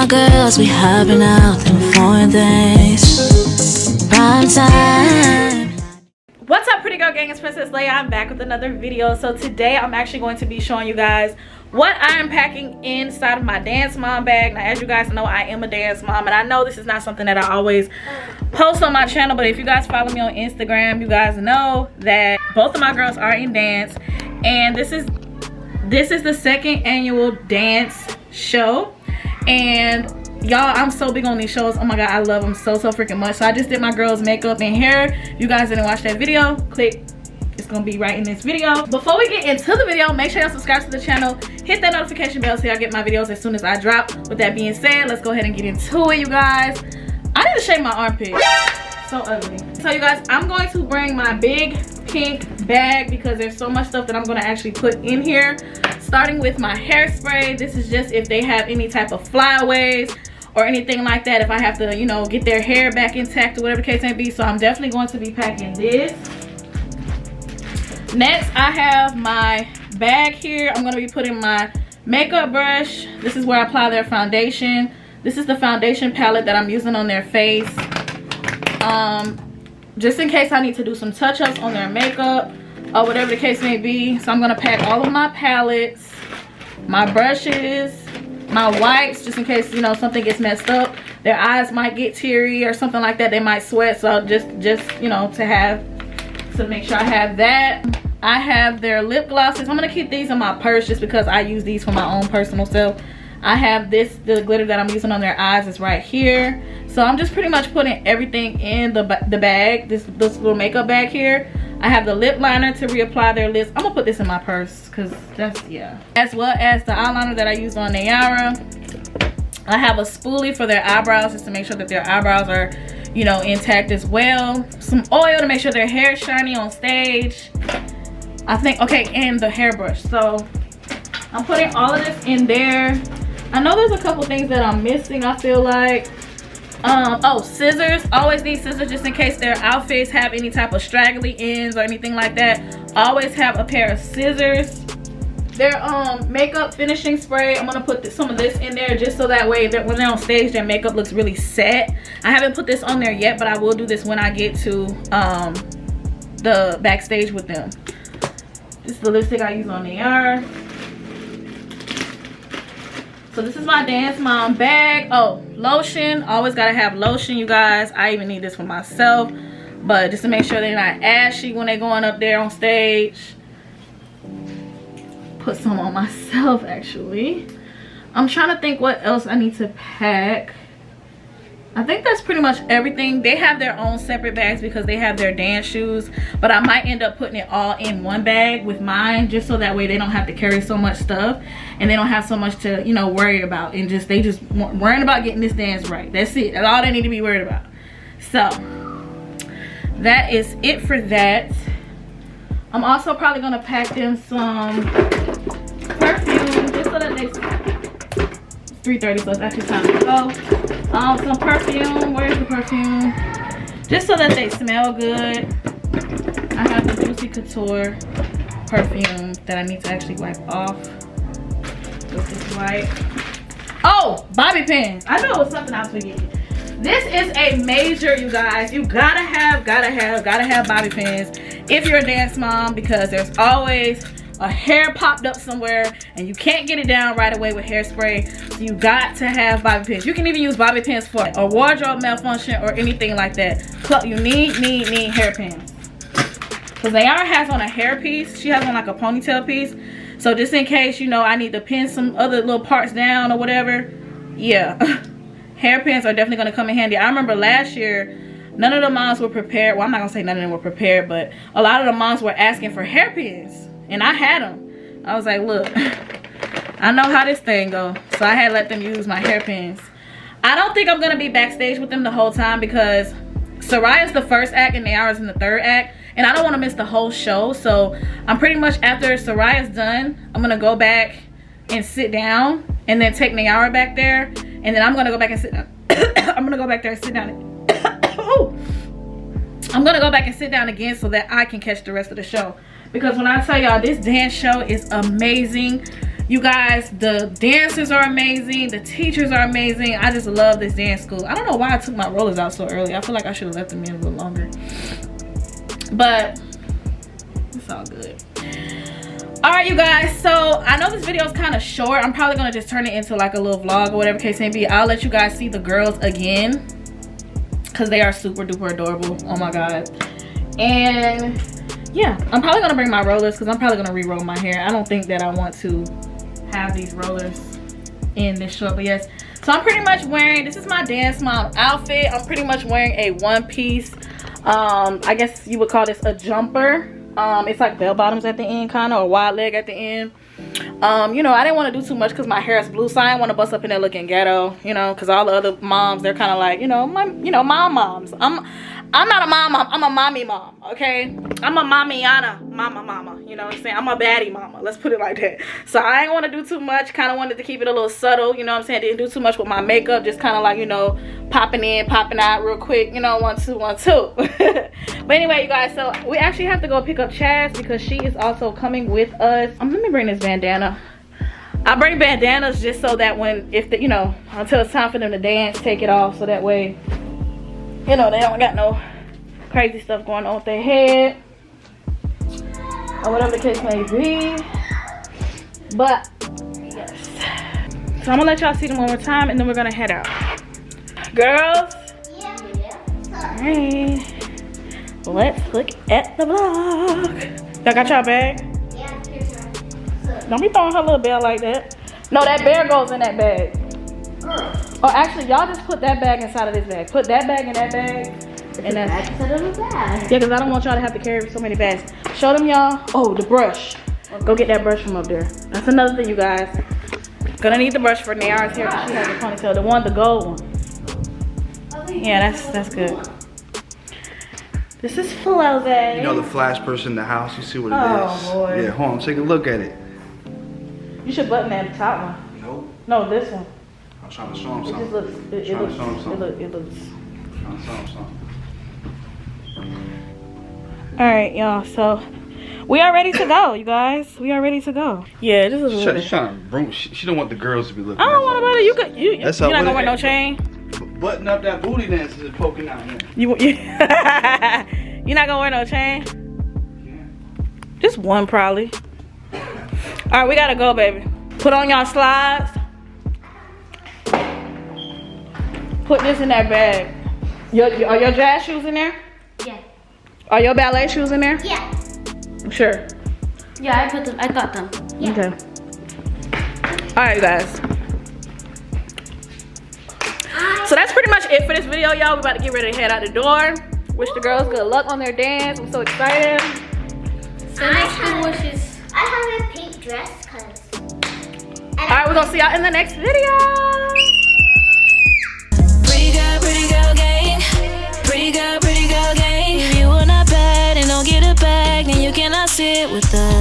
my girls, we hopping out in foreign things. Prime time. What's up, pretty girl gang? It's Princess Layah. I'm back with another video. So today I'm actually going to be showing you guys what I am packing inside of my dance mom bag. Now, as you guys know, I am a dance mom, and I know this is not something that I always post on my channel, but if you guys follow me on Instagram, you guys know that both of my girls are in dance, and this is the second annual dance show. And y'all, I'm so big on these shows. Oh my god, I love them so freaking much. So I just did my girls makeup and hair. If you guys didn't watch that video, click, it's gonna be right in this video. Before we get into the video, make sure y'all subscribe to the channel, hit that notification bell so y'all get my videos as soon as I drop. With that being said, let's go ahead and get into it, you guys. I need to shave my armpit, so ugly. So you guys, I'm going to bring my big pink bag because there's so much stuff that I'm going to actually put in here, starting with my hairspray. This is just if they have any type of flyaways or anything like that, if I have to, you know, get their hair back intact or whatever the case may be. So I'm definitely going to be packing this. Next, I have my bag here. I'm going to be putting my makeup brush. This is where I apply their foundation. This is the foundation palette that I'm using on their face. Just in case I need to do some touch-ups on their makeup or whatever the case may be. So I'm going to pack all of my palettes, my brushes, my wipes, just in case, you know, something gets messed up. Their eyes might get teary or something like that. They might sweat. So just you know, to make sure I have that. I have their lip glosses. I'm going to keep these in my purse just because I use these for my own personal self. I have the glitter that I'm using on their eyes is right here. So I'm just pretty much putting everything in the bag, this little makeup bag here. I have the lip liner to reapply their lips. I'm gonna put this in my purse because that's, yeah. As well as the eyeliner that I used on Layah. I have a spoolie for their eyebrows just to make sure that their eyebrows are, you know, intact as well. Some oil to make sure their hair is shiny on stage. I think, okay, and the hairbrush. So I'm putting all of this in there. I know there's a couple things that I'm missing, I feel like. Oh, scissors. Always need scissors just in case their outfits have any type of straggly ends or anything like that. Always have a pair of scissors. Their makeup finishing spray, I'm gonna put some of this in there just so that way that when they're on stage their makeup looks really set. I haven't put this on there yet, but I will do this when I get to the backstage with them. This is the lipstick I use on Layah. So this is my dance mom bag. Oh, lotion. Always gotta have lotion, you guys. I even need this for myself, but just to make sure they're not ashy when they're going up there on stage. Put some on myself, actually. I'm trying to think what else I need to pack. I think that's pretty much everything. They have their own separate bags because they have their dance shoes, but I might end up putting it all in one bag with mine just so that way they don't have to carry so much stuff and they don't have so much to, you know, worry about, and they just worrying about getting this dance right. That's it. That's all they need to be worried about. So that is it for that. I'm also probably gonna pack them some perfume just so that they, 3:30, so it's actually time to go. Some perfume. Where's the perfume? Just so that they smell good. I have the Juicy Couture perfume that I need to actually wipe off with this wipe. Oh, bobby pins. I know it was something I was forgetting. This is a major, you guys. You gotta have bobby pins if you're a dance mom, because there's always a hair popped up somewhere and you can't get it down right away with hairspray. So you got to have bobby pins. You can even use bobby pins for a wardrobe malfunction or anything like that. So you need hairpins. Because Layah has on a hair piece. She has on like a ponytail piece. So just in case, you know, I need to pin some other little parts down or whatever. Yeah. Hairpins are definitely going to come in handy. I remember last year, none of the moms were prepared. Well, I'm not going to say none of them were prepared, but a lot of the moms were asking for hairpins. And I had them. I was like, look, I know how this thing goes. So I had let them use my hairpins. I don't think I'm going to be backstage with them the whole time because Soraya's the first act and Layah's in the third act. And I don't want to miss the whole show. So I'm pretty much, after Soraya's done, I'm going to go back and sit down. And then take Layah back there. And then I'm going to go back and sit down. I'm going to go back there and sit down. I'm going to go back and sit down again so that I can catch the rest of the show. Because when I tell y'all, this dance show is amazing. You guys, the dancers are amazing. The teachers are amazing. I just love this dance school. I don't know why I took my rollers out so early. I feel like I should have left them in a little longer. But it's all good. Alright, you guys, so I know this video is kind of short. I'm probably gonna just turn it into like a little vlog or whatever case may be. I'll let you guys see the girls again because they are super duper adorable. Oh my god. And yeah, I'm probably gonna bring my rollers because I'm probably gonna re-roll my hair. I don't think that I want to have these rollers in this short, but yes. So I'm pretty much wearing, this is my dance mom outfit. I'm pretty much wearing a one-piece, I guess you would call this a jumper. It's like bell bottoms at the end, kind of, or wide leg at the end. You know, I didn't want to do too much because my hair is blue, so I didn't want to bust up in there looking ghetto, you know, because all the other moms, they're kind of like, you know, mom moms. I'm not a mom mom, I'm a mommy mom, okay? I'm a mamiana mama, you know what I'm saying? I'm a baddie mama, let's put it like that. So I didn't want to do too much, kind of wanted to keep it a little subtle, you know what I'm saying? Didn't do too much with my makeup, just kind of like, you know, popping in, popping out real quick, you know, 1 2 1 2. But anyway, you guys, so we actually have to go pick up Chaz because she is also coming with us. Let me bring this bandana. I bring bandanas just so that when, if the, you know, until it's time for them to dance, take it off, so that way, you know, they don't got no crazy stuff going on with their head or whatever the case may be. But yes, so I'm gonna let y'all see them one more time and then we're gonna head out. Girls, alright, let's look at the vlog. Y'all got y'all bag? Yeah. Don't be throwing her little bear like that. No, that bear goes in that bag. Oh, actually, y'all just put that bag inside of this bag. Put that bag in that bag. And that's instead of the bag. Yeah, because I don't want y'all to have to carry so many bags. Show them, y'all. Oh, the brush. Go get that brush from up there. That's another thing, you guys. Gonna need the brush for Nayara's hair because she has a ponytail. The gold one. Yeah, that's good. This is Flose. You know the flash person in the house. You see what it is? Oh boy. Yeah, hold on. Take a look at it. You should button that top one. Nope. No, this one. I'm trying to show him something. It just looks. It looks. It looks. I'm trying to show him something. All right, y'all. So we are ready to go, you guys. We are ready to go. Yeah, this is. She's trying to bring. She don't want the girls to be looking. I don't want to. You could. You're not gonna wear no chain. Button up that booty dance is poking out here. You're not gonna wear no chain. Yeah. Just one probably. All right, we gotta go, baby. Put on y'all slides. Put this in that bag. Are your jazz shoes in there? Yeah. Are your ballet shoes in there? Yeah. Sure. Yeah, I put them. I got them. Yeah. Okay. All right, guys. So that's pretty much it for this video, y'all. We're about to get ready to head out the door. Wish the girls good luck on their dance. I'm so excited. So next good wishes. I have a pink dress, cause. All right, we're gonna see y'all in the next video. Pretty girl gang. Pretty girl gang. If you are not bad and don't get a bag, then you cannot sit with us.